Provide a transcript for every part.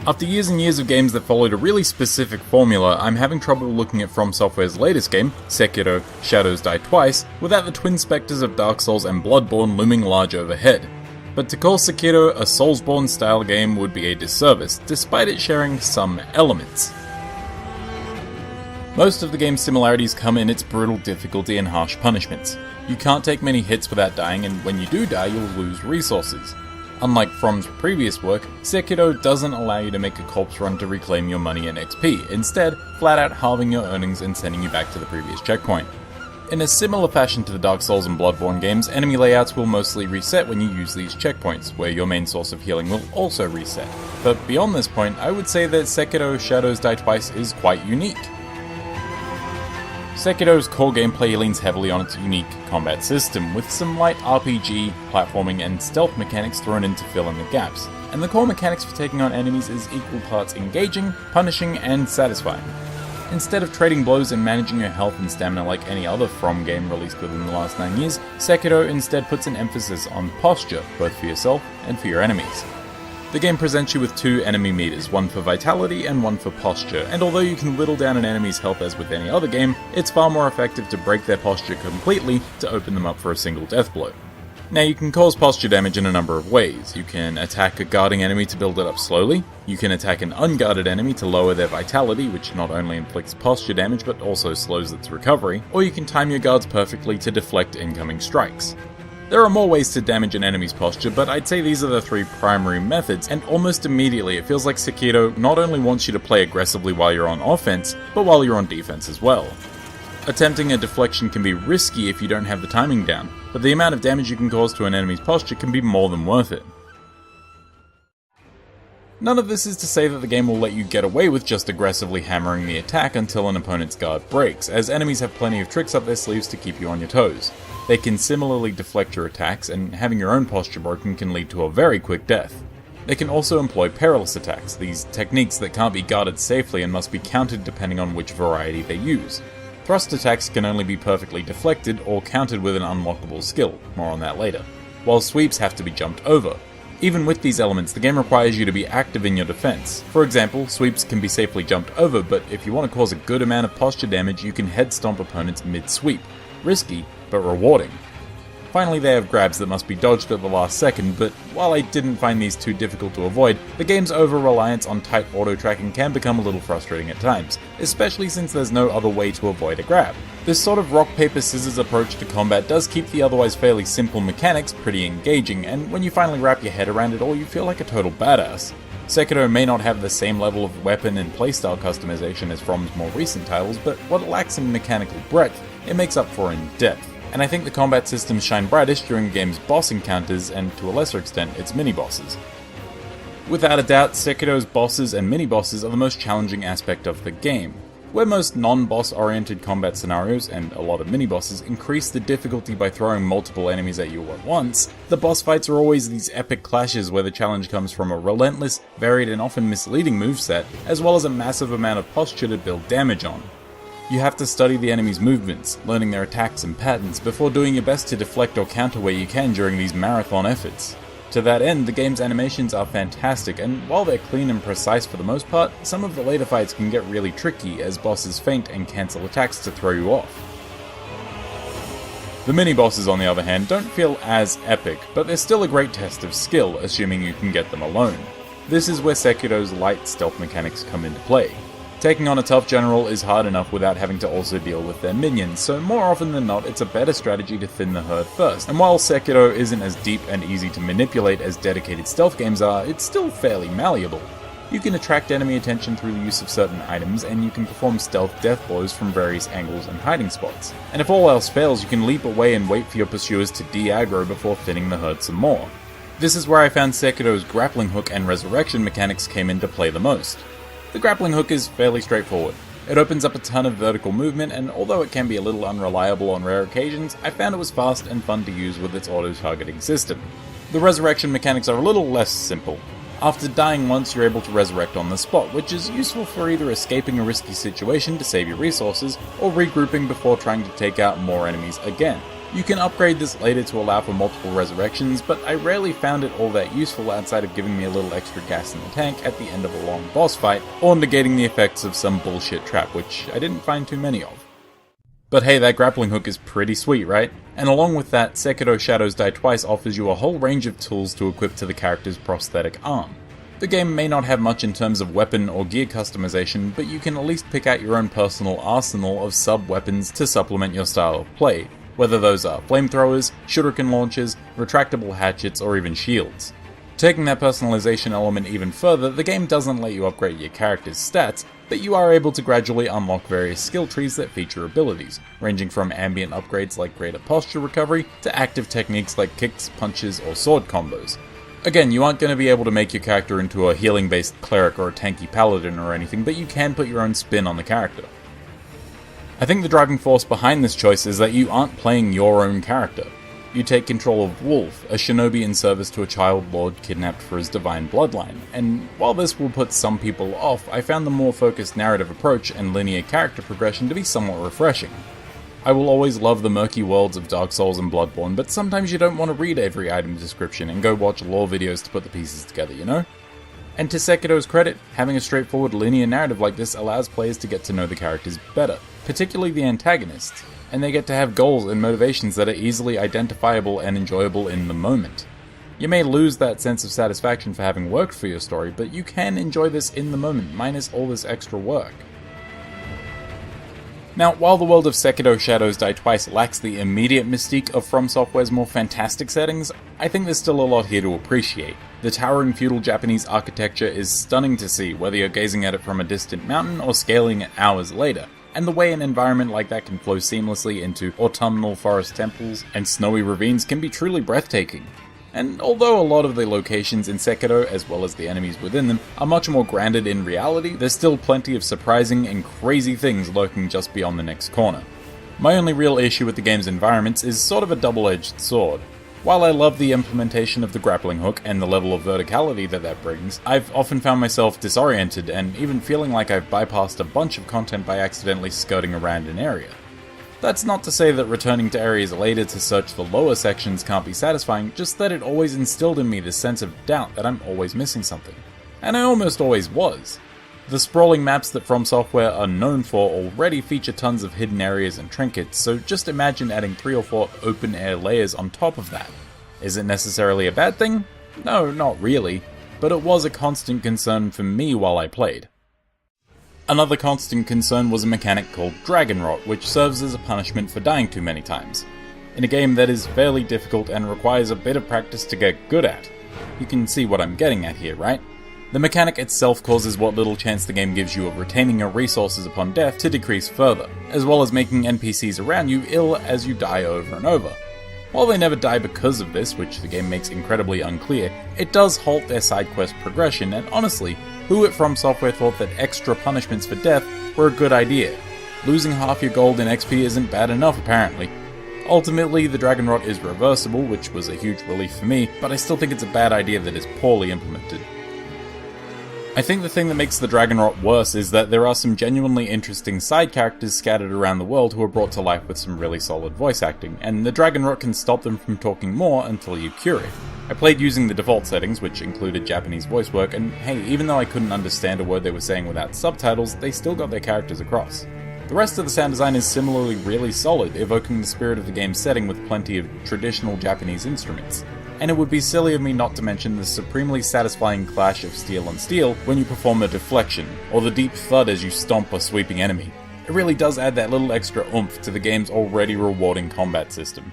After years and years of games that followed a really specific formula, I'm having trouble looking at From Software's latest game, Sekiro: Shadows Die Twice, without the twin spectres of Dark Souls and Bloodborne looming large overhead. But to call Sekiro a Soulsborne style game would be a disservice, despite it sharing some elements. Most of the game's similarities come in its brutal difficulty and harsh punishments. You can't take many hits without dying, and when you do die, you'll lose resources. Unlike From's previous work, Sekiro doesn't allow you to make a corpse run to reclaim your money and XP, instead, flat out halving your earnings and sending you back to the previous checkpoint. In a similar fashion to the Dark Souls and Bloodborne games, enemy layouts will mostly reset when you use these checkpoints, where your main source of healing will also reset. But beyond this point, I would say that Sekiro: Shadows Die Twice is quite unique. Sekiro's core gameplay leans heavily on its unique combat system, with some light RPG, platforming, and stealth mechanics thrown in to fill in the gaps, and the core mechanics for taking on enemies is equal parts engaging, punishing, and satisfying. Instead of trading blows and managing your health and stamina like any other From game released within the last 9 years, Sekiro instead puts an emphasis on posture, both for yourself and for your enemies. The game presents you with two enemy meters, one for vitality and one for posture, and although you can whittle down an enemy's health as with any other game, it's far more effective to break their posture completely to open them up for a single death blow. Now you can cause posture damage in a number of ways. You can attack a guarding enemy to build it up slowly, you can attack an unguarded enemy to lower their vitality, which not only inflicts posture damage but also slows its recovery, or you can time your guards perfectly to deflect incoming strikes. There are more ways to damage an enemy's posture, but I'd say these are the three primary methods, and almost immediately it feels like Sekiro not only wants you to play aggressively while you're on offense, but while you're on defense as well. Attempting a deflection can be risky if you don't have the timing down, but the amount of damage you can cause to an enemy's posture can be more than worth it. None of this is to say that the game will let you get away with just aggressively hammering the attack until an opponent's guard breaks, as enemies have plenty of tricks up their sleeves to keep you on your toes. They can similarly deflect your attacks, and having your own posture broken can lead to a very quick death. They can also employ perilous attacks, these techniques that can't be guarded safely and must be countered depending on which variety they use. Thrust attacks can only be perfectly deflected or countered with an unlockable skill, more on that later, while sweeps have to be jumped over. Even with these elements, the game requires you to be active in your defense. For example, sweeps can be safely jumped over, but if you want to cause a good amount of posture damage, you can head stomp opponents mid-sweep. Risky, but rewarding. Finally, they have grabs that must be dodged at the last second, but while I didn't find these too difficult to avoid, the game's over-reliance on tight auto-tracking can become a little frustrating at times, especially since there's no other way to avoid a grab. This sort of rock-paper-scissors approach to combat does keep the otherwise fairly simple mechanics pretty engaging, and when you finally wrap your head around it all, you feel like a total badass. Sekiro may not have the same level of weapon and playstyle customization as From's more recent titles, but what it lacks in mechanical breadth, it makes up for in depth. And I think the combat systems shine brightest during the game's boss encounters and, to a lesser extent, its mini-bosses. Without a doubt, Sekiro's bosses and mini-bosses are the most challenging aspect of the game. Where most non-boss oriented combat scenarios, and a lot of mini-bosses, increase the difficulty by throwing multiple enemies at you at once, the boss fights are always these epic clashes where the challenge comes from a relentless, varied and often misleading moveset, as well as a massive amount of posture to build damage on. You have to study the enemy's movements, learning their attacks and patterns, before doing your best to deflect or counter where you can during these marathon efforts. To that end, the game's animations are fantastic, and while they're clean and precise for the most part, some of the later fights can get really tricky as bosses feint and cancel attacks to throw you off. The mini-bosses, on the other hand, don't feel as epic, but they're still a great test of skill, assuming you can get them alone. This is where Sekiro's light stealth mechanics come into play. Taking on a tough general is hard enough without having to also deal with their minions, so more often than not it's a better strategy to thin the herd first, and while Sekiro isn't as deep and easy to manipulate as dedicated stealth games are, it's still fairly malleable. You can attract enemy attention through the use of certain items, and you can perform stealth death blows from various angles and hiding spots. And if all else fails, you can leap away and wait for your pursuers to de-aggro before thinning the herd some more. This is where I found Sekiro's grappling hook and resurrection mechanics came into play the most. The grappling hook is fairly straightforward. It opens up a ton of vertical movement, and although it can be a little unreliable on rare occasions, I found it was fast and fun to use with its auto-targeting system. The resurrection mechanics are a little less simple. After dying once, you're able to resurrect on the spot, which is useful for either escaping a risky situation to save your resources, or regrouping before trying to take out more enemies again. You can upgrade this later to allow for multiple resurrections, but I rarely found it all that useful outside of giving me a little extra gas in the tank at the end of a long boss fight, or negating the effects of some bullshit trap, which I didn't find too many of. But hey, that grappling hook is pretty sweet, right? And along with that, Sekiro Shadows Die Twice offers you a whole range of tools to equip to the character's prosthetic arm. The game may not have much in terms of weapon or gear customization, but you can at least pick out your own personal arsenal of sub-weapons to supplement your style of play, whether those are flamethrowers, shuriken launchers, retractable hatchets, or even shields. Taking that personalization element even further, the game doesn't let you upgrade your character's stats, but you are able to gradually unlock various skill trees that feature abilities, ranging from ambient upgrades like greater posture recovery, to active techniques like kicks, punches, or sword combos. Again, you aren't going to be able to make your character into a healing-based cleric or a tanky paladin or anything, but you can put your own spin on the character. I think the driving force behind this choice is that you aren't playing your own character. You take control of Wolf, a shinobi in service to a child lord kidnapped for his divine bloodline, and while this will put some people off, I found the more focused narrative approach and linear character progression to be somewhat refreshing. I will always love the murky worlds of Dark Souls and Bloodborne, but sometimes you don't want to read every item description and go watch lore videos to put the pieces together, you know? And to Sekiro's credit, having a straightforward linear narrative like this allows players to get to know the characters better, particularly the antagonists, and they get to have goals and motivations that are easily identifiable and enjoyable in the moment. You may lose that sense of satisfaction for having worked for your story, but you can enjoy this in the moment, minus all this extra work. Now, while the world of Sekiro Shadows Die Twice lacks the immediate mystique of From Software's more fantastic settings, I think there's still a lot here to appreciate. The towering feudal Japanese architecture is stunning to see, whether you're gazing at it from a distant mountain or scaling it hours later, and the way an environment like that can flow seamlessly into autumnal forest temples and snowy ravines can be truly breathtaking. And although a lot of the locations in Sekiro, as well as the enemies within them, are much more grounded in reality, there's still plenty of surprising and crazy things lurking just beyond the next corner. My only real issue with the game's environments is sort of a double-edged sword. While I love the implementation of the grappling hook and the level of verticality that brings, I've often found myself disoriented and even feeling like I've bypassed a bunch of content by accidentally skirting around an area. That's not to say that returning to areas later to search the lower sections can't be satisfying, just that it always instilled in me this sense of doubt that I'm always missing something. And I almost always was. The sprawling maps that From Software are known for already feature tons of hidden areas and trinkets, so just imagine adding 3 or 4 open-air layers on top of that. Is it necessarily a bad thing? No, not really, but it was a constant concern for me while I played. Another constant concern was a mechanic called Dragon Rot, which serves as a punishment for dying too many times. In a game that is fairly difficult and requires a bit of practice to get good at. You can see what I'm getting at here, right? The mechanic itself causes what little chance the game gives you of retaining your resources upon death to decrease further, as well as making NPCs around you ill as you die over and over. While they never die because of this, which the game makes incredibly unclear, it does halt their side quest progression, and honestly, who at From Software thought that extra punishments for death were a good idea? Losing half your gold in XP isn't bad enough, apparently. Ultimately, the Dragon Rot is reversible, which was a huge relief for me, but I still think it's a bad idea that is poorly implemented. I think the thing that makes the Dragon Rot worse is that there are some genuinely interesting side characters scattered around the world who are brought to life with some really solid voice acting, and the Dragon Rot can stop them from talking more until you cure it. I played using the default settings, which included Japanese voice work, and hey, even though I couldn't understand a word they were saying without subtitles, they still got their characters across. The rest of the sound design is similarly really solid, evoking the spirit of the game's setting with plenty of traditional Japanese instruments. And it would be silly of me not to mention the supremely satisfying clash of steel on steel when you perform a deflection, or the deep thud as you stomp a sweeping enemy. It really does add that little extra oomph to the game's already rewarding combat system.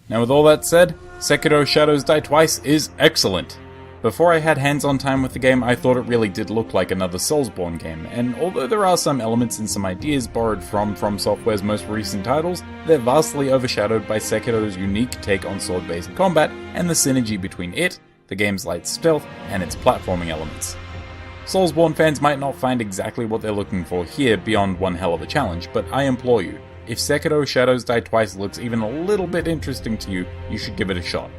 Now with all that said, Sekiro Shadows Die Twice is excellent! Before I had hands-on time with the game, I thought it really did look like another Soulsborne game, and although there are some elements and some ideas borrowed from Software's most recent titles, they're vastly overshadowed by Sekiro's unique take on sword-based combat and the synergy between it, the game's light stealth, and its platforming elements. Soulsborne fans might not find exactly what they're looking for here beyond one hell of a challenge, but I implore you, if Sekiro Shadows Die Twice looks even a little bit interesting to you, you should give it a shot.